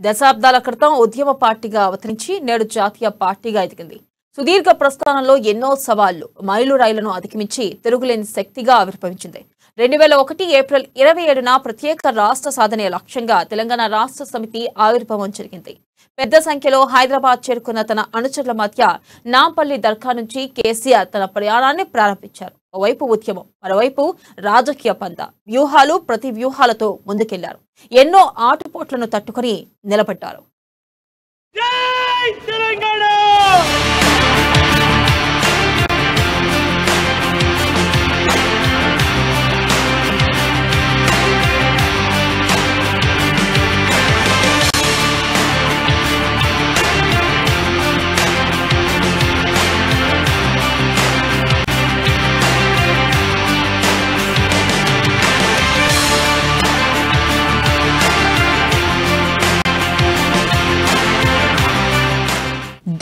దశాబ్దాల క్రితం ఉద్యమ పార్టీగా అవతరించి నేడు జాతీయ పార్టీగా ఎదిగింది. సుదీర్ఘ ప్రస్థానంలో ఎన్నో సవాళ్లు, మైలురాయిలను అధిగమించి తిరుగులేని శక్తిగా ఆవిర్భవించింది. 2001 ఏప్రిల్ 27న ప్రత్యేక రాష్ట్ర సాధనే లక్ష్యంగా తెలంగాణ రాష్ట్ర సమితి ఆవిర్భావం జరిగింది. పెద్ద సంఖ్యలో హైదరాబాద్ చేరుకున్న తన అనుచరుల మధ్య నాంపల్లి దర్గా నుంచి కేసీఆర్ తన ప్రయాణాన్ని ప్రారంభించారు. ఓవైపు ఉద్యమం, మరోవైపు రాజకీయ పంద, వ్యూహాలు ప్రతి వ్యూహాలతో ముందుకెళ్లారు. ఎన్నో ఆటుపోట్లను తట్టుకుని నిలబడ్డారు. జై తెలంగాణ!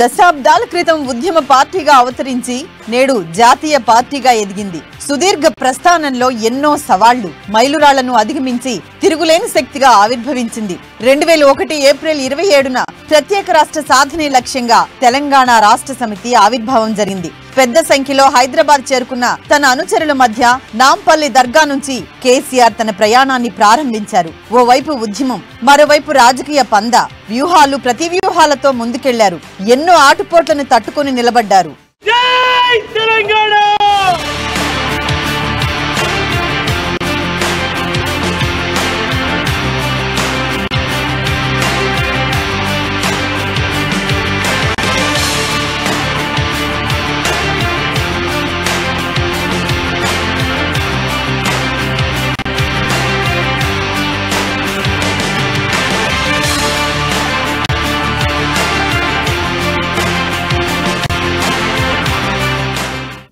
దశాబ్దాల క్రితం ఉద్యమ పార్టీగా అవతరించి నేడు జాతీయ పార్టీగా ఎదిగింది. సుదీర్ఘ ప్రస్థానంలో ఎన్నో సవాళ్లు, మైలురాళ్లను అధిగమించి తిరుగులేని శక్తిగా ఆవిర్భవించింది. 2001 ఏప్రిల్ 27న ప్రత్యేక రాష్ట్ర సాధనే లక్ష్యంగా తెలంగాణ రాష్ట్ర సమితి ఆవిర్భావం జరిగింది. పెద్ద సంఖ్యలో హైదరాబాద్ చేరుకున్న తన అనుచరుల మధ్య నాంపల్లి దర్గా నుంచి కేసీఆర్ తన ప్రయాణాన్ని ప్రారంభించారు. ఓవైపు ఉద్యమం, మరోవైపు రాజకీయ పంద, వ్యూహాలు ప్రతి వ్యూహాలతో ముందుకెళ్లారు. ఎన్నో ఆటుపోట్లను తట్టుకుని నిలబడ్డారు. జై తెలంగాణ!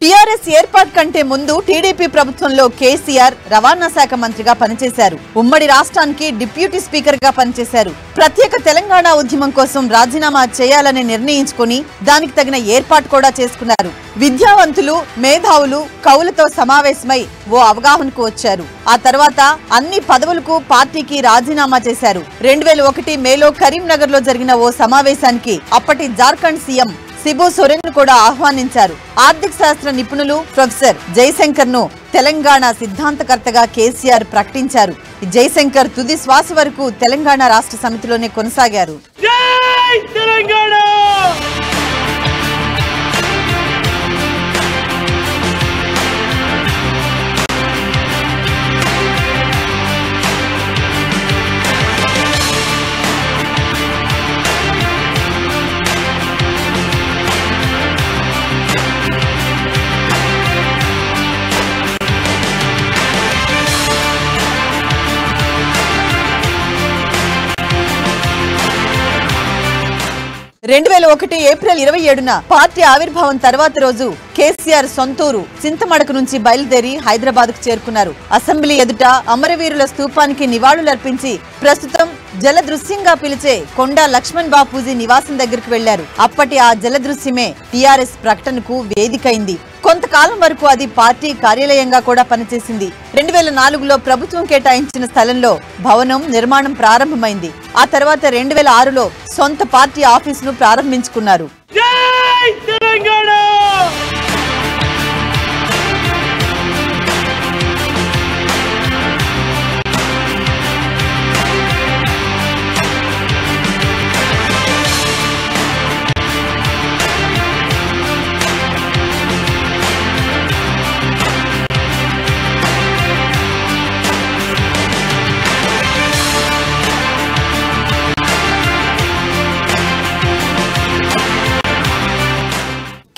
టీఆర్ఎస్ ఏర్పాటు కంటే ముందు టీడీపీ ప్రభుత్వంలో కేసీఆర్ రవాణా శాఖ మంత్రిగా పనిచేశారు. ఉమ్మడి రాష్ట్రానికి డిప్యూటీ స్పీకర్ గా పనిచేశారు. ప్రత్యేక తెలంగాణ ఉద్యమం కోసం రాజీనామా చేయాలని నిర్ణయించుకుని దానికి తగిన ఏర్పాటు కూడా చేసుకున్నారు. విద్యావంతులు, మేధావులు, కవులతో సమావేశమై ఓ అవగాహనకు వచ్చారు. ఆ తర్వాత అన్ని పదవులకు పార్టీకి రాజీనామా చేశారు. 2001 మేలో కరీంనగర్ లో జరిగిన ఓ సమావేశానికి అప్పటి జార్ఖండ్ సీఎం శిబు సోరెన్ కూడా ఆహ్వానించారు. ఆర్థిక శాస్త్ర నిపుణులు ప్రొఫెసర్ జయశంకర్ ను తెలంగాణ సిద్ధాంతకర్తగా కేసీఆర్ ప్రకటించారు. జయశంకర్ తుది శ్వాస వరకు తెలంగాణ రాష్ట్ర సమితిలోనే కొనసాగారు. జై తెలంగాణ! ఏప్రిల్ 27న పార్టీ ఆవిర్భావం తర్వాత రోజు కేసీఆర్ సొంతూరు చింతమడక నుంచి బయలుదేరి హైదరాబాద్ కు చేరుకున్నారు. అసెంబ్లీ ఎదుట అమరవీరుల స్తూపానికి నివాళులర్పించి ప్రస్తుతం జలదృశ్యంగా పిలిచే కొండా లక్ష్మణ్ బాపూజీ నివాసం దగ్గరకు వెళ్లారు. అప్పటి ఆ జలదృశ్యమే టీఆర్ఎస్ ప్రకటనకు వేదికైంది. కొంతకాలం వరకు అది పార్టీ కార్యాలయంగా కూడా పనిచేసింది. 2004లో ప్రభుత్వం కేటాయించిన స్థలంలో భవనం నిర్మాణం ప్రారంభమైంది. ఆ తర్వాత 2006లో సొంత పార్టీ ఆఫీసును ప్రారంభించుకున్నారు. జై తెలంగాణ!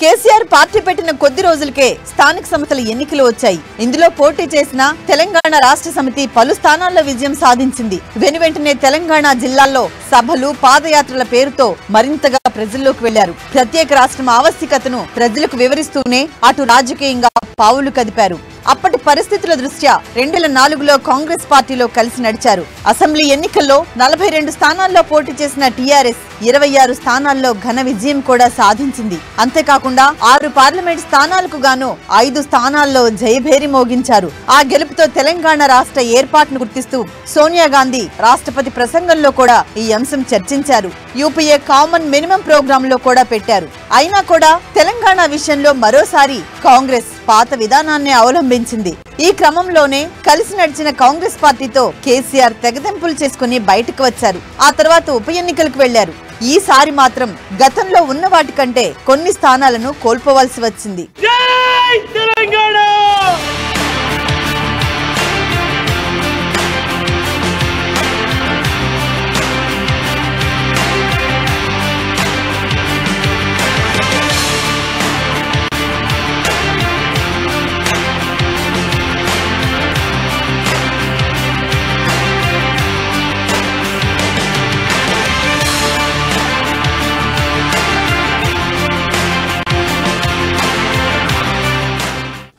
కేసీఆర్ పార్టీ పెట్టిన కొద్ది రోజులకే స్థానిక సంస్థల ఎన్నికలు వచ్చాయి. ఇందులో పోటీ చేసిన తెలంగాణ రాష్ట్ర సమితి పలు స్థానాల్లో విజయం సాధించింది. వెనువెంటనే తెలంగాణ జిల్లాల్లో సభలు, పాదయాత్రల పేరుతో మరింతగా ప్రజల్లోకి వెళ్లారు. ప్రత్యేక రాష్ట్రం ఆవశ్యకతను ప్రజలకు వివరిస్తూనే అటు రాజకీయంగా పావులు కదిపారు. అప్పటి పరిస్థితుల దృష్ట్యా 2004లో కాంగ్రెస్ పార్టీలో కలిసి నడిచారు. అసెంబ్లీ ఎన్నికల్లో 42 స్థానాల్లో పోటీ చేసిన టీఆర్ఎస్ 26 స్థానాల్లో ఘన విజయం కూడా సాధించింది. అంతేకాకుండా 6 పార్లమెంట్ స్థానాలకు గాను 5 స్థానాల్లో జయభేరి మోగించారు. ఆ గెలుపుతో తెలంగాణ రాష్ట్ర ఏర్పాటును గుర్తిస్తూ సోనియా గాంధీ రాష్ట్రపతి ప్రసంగంలో కూడా ఈ అంశం చర్చించారు. యూపీఏ కామన్ మినిమం ప్రోగ్రామ్ లో కూడా పెట్టారు. అయినా కూడా తెలంగాణ విషయంలో మరోసారి కాంగ్రెస్ పాత విధానాన్ని అవలంబించింది. ఈ క్రమంలోనే కలిసి నడిచిన కాంగ్రెస్ పార్టీతో కేసీఆర్ తెగదెంపులు చేసుకుని బయటకు వచ్చారు. ఆ తర్వాత ఉప ఎన్నికలకు వెళ్లారు. ఈసారి మాత్రం గతంలో ఉన్న వాటికంటే కొన్ని స్థానాలను కోల్పోవాల్సి వచ్చింది. జై తెలంగాణ!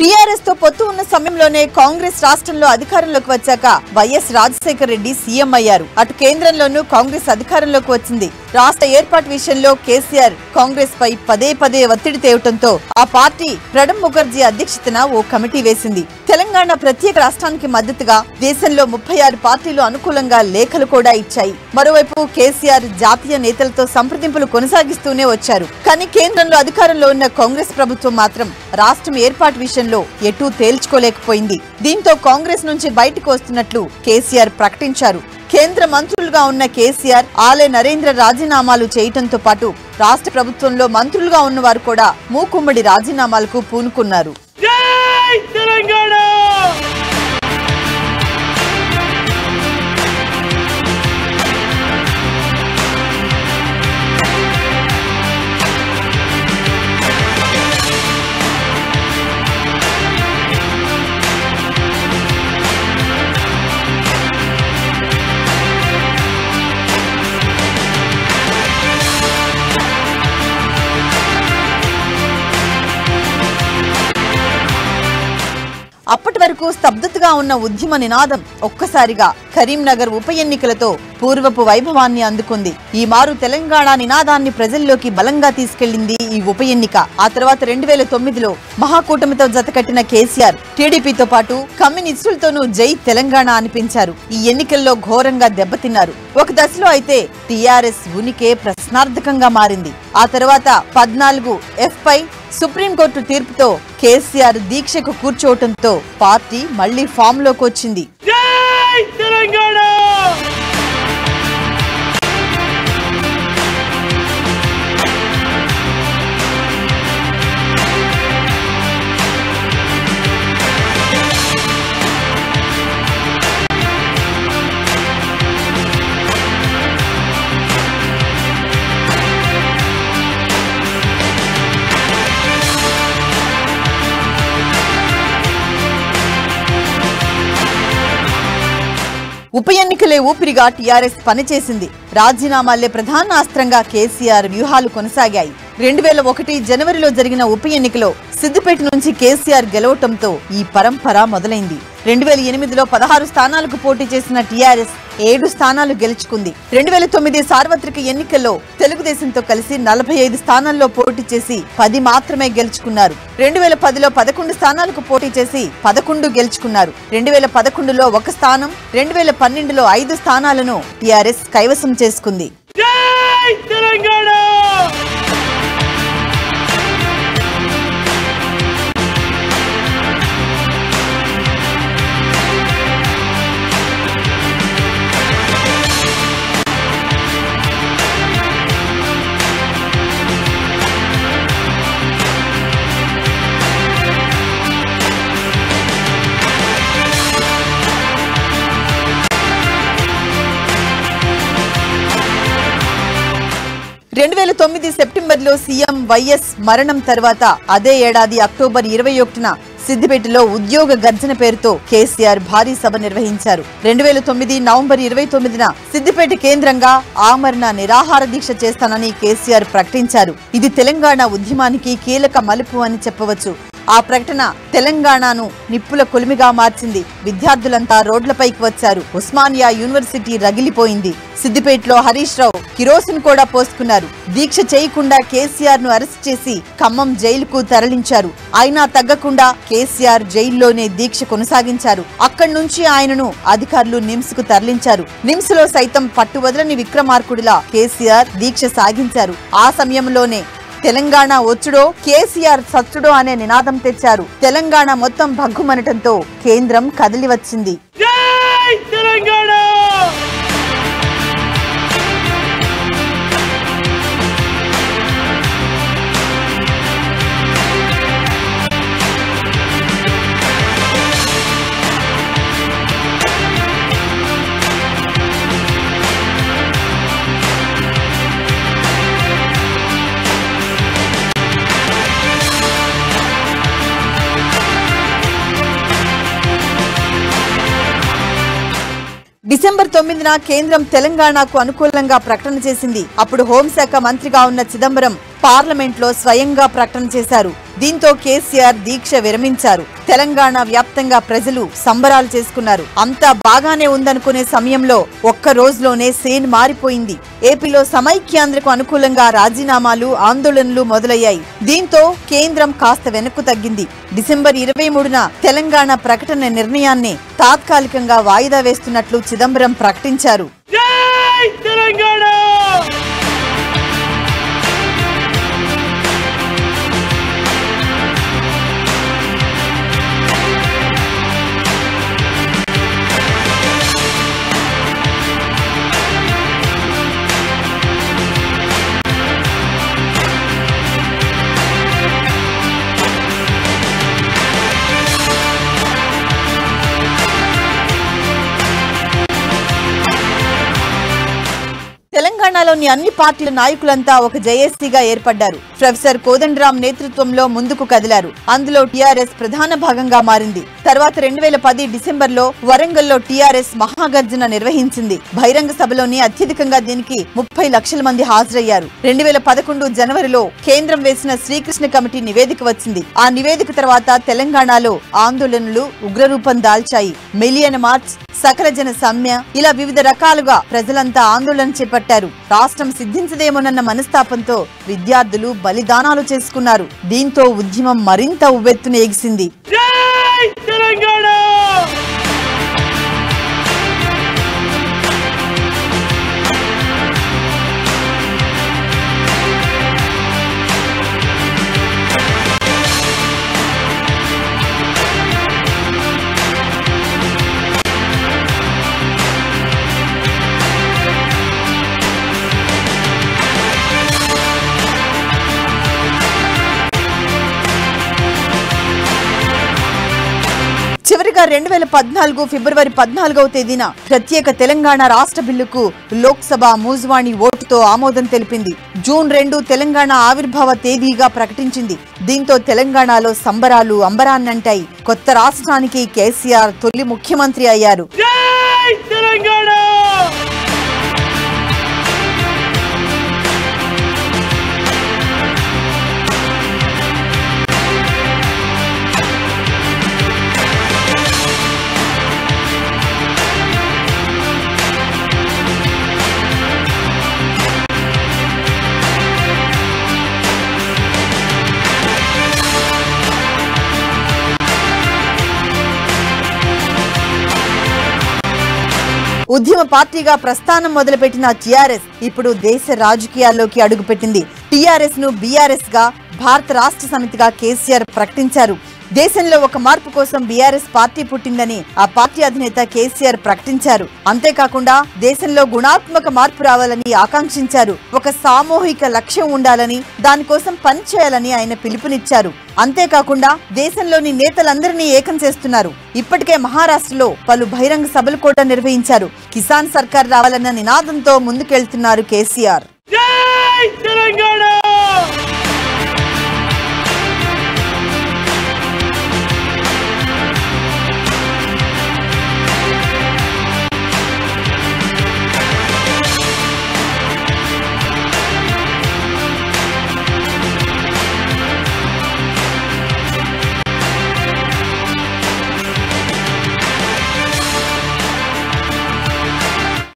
టీఆర్ఎస్ తో పొత్తు ఉన్న సమయంలోనే కాంగ్రెస్ రాష్ట్రంలో అధికారంలోకి వచ్చాక వైఎస్ రాజశేఖర రెడ్డి సీఎం అయ్యారు. అటు కేంద్రంలోనూ కాంగ్రెస్ అధికారంలోకి వచ్చింది. రాష్ట్ర ఏర్పాటు విషయంలో కేసీఆర్ కాంగ్రెస్ పై పదే పదే ఒత్తిడి తేవటంతో ఆ పార్టీ ప్రణబ్ ముఖర్జీ అధ్యక్షతన ఓ కమిటీ వేసింది. తెలంగాణ ప్రత్యేక రాష్ట్రానికి మద్దతుగా దేశంలో 36 పార్టీలు అనుకూలంగా లేఖలు కూడా ఇచ్చాయి. మరోవైపు కేసీఆర్ జాతీయ నేతలతో సంప్రదింపులు కొనసాగిస్తూనే వచ్చారు. కానీ కేంద్రంలో అధికారంలో ఉన్న కాంగ్రెస్ ప్రభుత్వం మాత్రం రాష్ట్రం ఏర్పాటు విషయంలో ఎటూ తేల్చుకోలేకపోయింది. దీంతో కాంగ్రెస్ నుంచి బయటకు వస్తున్నట్లు కేసీఆర్ ప్రకటించారు. కేంద్ర మంత్రులుగా ఉన్న కేసీఆర్ ఆలే నరేంద్ర రాజీనామాలు చేయటంతో పాటు రాష్ట్ర ప్రభుత్వంలో మంత్రులుగా ఉన్నవారు కూడా మూకుమ్మడి రాజీనామాలకు పూనుకున్నారు. జై తెలంగాణ! అప్పటి వరకు స్తబ్దతగా ఉన్న ఉద్యమ నినాదం ఒక్కసారిగా కరీంనగర్ ఉప ఎన్నికలతో పూర్వపు వైభవాన్ని అందుకుంది. ఈ మారు తెలంగాణ నినాదాన్ని ప్రజల్లోకి బలంగా తీసుకెళ్లింది ఈ ఉప ఎన్నిక. ఆ తర్వాత 2009లో మహాకూటమితో జతకట్టిన కేసీఆర్ టీడీపీతో పాటు కమ్యూనిస్టులతోనూ జై తెలంగాణ అనిపించారు. ఈ ఎన్నికల్లో ఘోరంగా దెబ్బతిన్నారు. ఒక దశలో అయితే టీఆర్ఎస్ ఉనికే ప్రశ్నార్థకంగా మారింది. ఆ తర్వాత 14F పై సుప్రీంకోర్టు తీర్పుతో కేసీఆర్ దీక్షకు కూర్చోవటంతో పార్టీ మళ్లీ ఫామ్ లోకి వచ్చింది. జై తెలంగాణ! ఉప ఎన్నికలే ఊపిరిగా టీఆర్ఎస్ పనిచేసింది. రాజీనామాలే ప్రధాన అస్త్రంగా కేసీఆర్ వ్యూహాలు కొనసాగాయి. 2001 జనవరిలో జరిగిన ఉప ఎన్నికలో సిద్దిపేట నుంచి కేసీఆర్ గెలవటంతో ఈ పరంపర మొదలైంది. 2008లో 16 స్థానాలకు పోటీ చేసిన టీఆర్ఎస్ 7 స్థానాలు గెలుచుకుంది. 2009 సార్వత్రిక ఎన్నికల్లో తెలుగుదేశంతో కలిసి 45 స్థానాల్లో పోటీ చేసి 10 మాత్రమే గెలుచుకున్నారు. 2010లో 11 స్థానాలకు పోటీ చేసి 11 గెలుచుకున్నారు. 2011లో 1 స్థానం, 2012లో 5 స్థానాలను టీఆర్ఎస్ కైవసం చేసుకుంది. జై తెలంగాణ! సెప్టెంబర్లో సీఎం వైఎస్ మరణం తర్వాత అదే ఏడాది అక్టోబర్ 21న సిద్దిపేటలో ఉద్యోగ గర్జన పేరుతో కేసీఆర్ భారీ సభ నిర్వహించారు. 2009 నవంబర్ 29న సిద్దిపేట కేంద్రంగా ఆమరణ నిరాహార దీక్ష చేస్తానని కేసీఆర్ ప్రకటించారు. ఇది తెలంగాణ ఉద్యమానికి కీలక మలుపు అని చెప్పవచ్చు. ఆ ప్రకటన తెలంగాణను నిప్పుల కొలిమిగా మార్చింది. విద్యార్థులంతా రోడ్లపైకి వచ్చారు. ఉస్మానియా యూనివర్సిటీ రగిలిపోయింది. సిద్దిపేటలో హరీష్ రావు కిరోసిన్ కూడా పోసుకున్నారు. దీక్ష చేయకుండా కేసీఆర్ ను అరెస్ట్ చేసి ఖమ్మం జైలుకు తరలించారు. అయినా తగ్గకుండా కేసీఆర్ జైల్లోనే దీక్ష కొనసాగించారు. అక్కడి నుంచి ఆయనను అధికారులు నిమ్స్ కు తరలించారు. నిమ్స్ లో సైతం పట్టువదలని విక్రమార్కుడిలా కేసీఆర్ దీక్ష సాగించారు. ఆ సమయంలోనే తెలంగాణ వచ్చుడో కేసీఆర్ సచ్చుడో అనే నినాదం తెచ్చారు. తెలంగాణ మొత్తం భగ్గుమనటంతో కేంద్రం కదిలి వచ్చింది. జై తెలంగాణ. డిసెంబర్ 9న కేంద్రం తెలంగాణకు అనుకూలంగా ప్రకటన చేసింది. అప్పుడు హోంశాఖ మంత్రిగా ఉన్న చిదంబరం పార్లమెంట్ లో స్వయంగా ప్రకటన చేశారు. దీంతో కేసీఆర్ దీక్ష విరమించారు. తెలంగాణ వ్యాప్తంగా ప్రజలు సంబరాలు చేసుకున్నారు. అంతా బాగానే ఉందనుకునే సమయంలో ఒక్క రోజులోనే సేన్ మారిపోయింది. ఏపీలో సమైక్యాంధ్రకు అనుకూలంగా రాజీనామాలు, ఆందోళనలు మొదలయ్యాయి. దీంతో కేంద్రం కాస్త వెనక్కు తగ్గింది. డిసెంబర్ 23న తెలంగాణ ప్రకటన నిర్ణయాన్ని తాత్కాలికంగా వాయిదా వేస్తున్నట్లు చిదంబరం ప్రకటించారు. జై తెలంగాణ. తెలంగాణలోని అన్ని పార్టీల నాయకులంతా ఒక జేఏసీగా ఏర్పడ్డారు. ప్రొఫెసర్ కోదండరాం నేతృత్వంలో ముందుకు కదిలారు. అందులో టీఆర్ఎస్ ప్రధాన భాగంగా మారింది. తర్వాత 2010 డిసెంబర్లో వరంగల్లో టీఆర్ఎస్ మహాగర్జన నిర్వహించింది. బహిరంగ సభలోని అత్యధికంగా దీనికి 30 లక్షల మంది హాజరయ్యారు. 2011 జనవరిలో కేంద్రం వేసిన శ్రీకృష్ణ కమిటీ నివేదిక వచ్చింది. ఆ నివేదిక తర్వాత తెలంగాణలో ఆందోళనలు ఉగ్రరూపం దాల్చాయి. మిలియన్ మార్చ్, సకల జన సమ్మె, ఇలా వివిధ రకాలుగా ప్రజలంతా ఆందోళన చేపట్టారు. రాష్ట్రం సిద్ధించదేమోనన్న మనస్తాపంతో విద్యార్థులు బలిదానాలు చేసుకున్నారు. దీంతో ఉద్యమం మరింత ఉవ్వెత్తున ఎగిసింది. జై తెలంగాణ. చివరిగా 2014 ఫిబ్రవరి 14వ తేదీన ప్రత్యేక తెలంగాణ రాష్ట్ర బిల్లుకు లోక్సభ మూజువాణి ఓటుతో ఆమోదం తెలిపింది. జూన్ 2 తెలంగాణ ఆవిర్భావ తేదీగా ప్రకటించింది. దీంతో తెలంగాణలో సంబరాలు అంబరాన్నంటాయి. కొత్త రాష్ట్రానికి కేసీఆర్ తొలి ముఖ్యమంత్రి అయ్యారు. జై తెలంగాణ. ఉద్యమ పార్టీగా ప్రస్థానం మొదలుపెట్టిన టీఆర్ఎస్ ఇప్పుడు దేశ రాజకీయాల్లోకి అడుగుపెట్టింది. టీఆర్ఎస్ ను బీఆర్ఎస్ గా, భారత రాష్ట్ర సమితిగా కేసీఆర్ ప్రకటించారు. దేశంలో ఒక మార్పు కోసం బీఆర్ఎస్ పార్టీ పుట్టిందని ఆ పార్టీ అధినేత కేసీఆర్ ప్రకటించారు. అంతేకాకుండా దేశంలో గుణాత్మక మార్పు రావాలని ఆకాంక్షించారు. ఒక సామూహిక లక్ష్యం ఉండాలని, దానికోసం పనిచేయాలని ఆయన పిలుపునిచ్చారు. అంతేకాకుండా దేశంలోని నేతలందరినీ ఏకం చేస్తున్నారు. ఇప్పటికే మహారాష్ట్రలో పలు బహిరంగ సభలు కూడా నిర్వహించారు. కిసాన్ సర్కార్ రావాలన్న నినాదంతో ముందుకెళ్తున్నారు కేసీఆర్. జై తెలంగాణ.